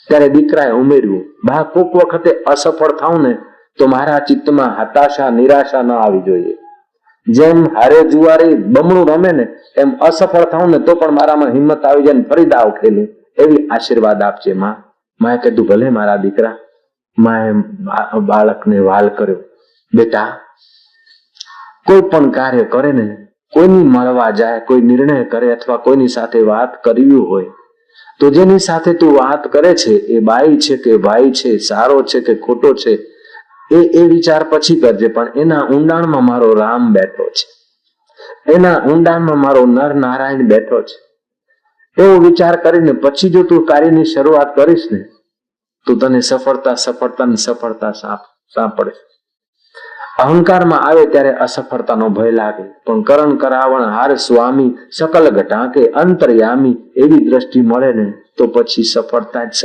ત્યારે દીકરાએ ઉમેર્યું, બા કોક વખતે અસફળ થાઉં ને તો મારા ચિત્તમાં હતાશા નિરાશા ન આવી જોઈએ. જેમ હારે જુવારી બમણું રમે ને એમ અસફળ થાઉં ને તો પણ મારામાં હિંમત આવી જાય ને ફરી દાવ ખેલું, એવી આશીર્વાદ આપજે માં. માએ કીધું ભલે મારા દીકરા. માએ બાળકને વાલ કર્યો, બેટા કોઈ પણ કાર્ય કરે ને, કોઈની મળવા જાય, કોઈ નિર્ણય કરે અથવા કોઈની સાથે વાત કરવી હોય તો જેની સાથે તું વાત કરે છે એ બાઈ છે કે ભાઈ છે, સારો છે કે ખોટો છે, એ વિચાર પછી કરજે. પણ એના ઊંડાણમાં મારો રામ બેઠો છે, એના ઊંડાણમાં મારો નર નારાયણ બેઠો છે, એવો વિચાર કરીને પછી જો તું કાર્યની શરૂઆત કરીશ ને તો તને સફળતા સાંપડે. અહંકારમાં આવે ત્યારે અસફળતાનો ભય લાગે, પણ કરણ કરાવણ હાર સ્વામી સકલ ઘટાકે અંતર્યામી એવી દ્રષ્ટિ મળે ને તો પછી સફળતા જ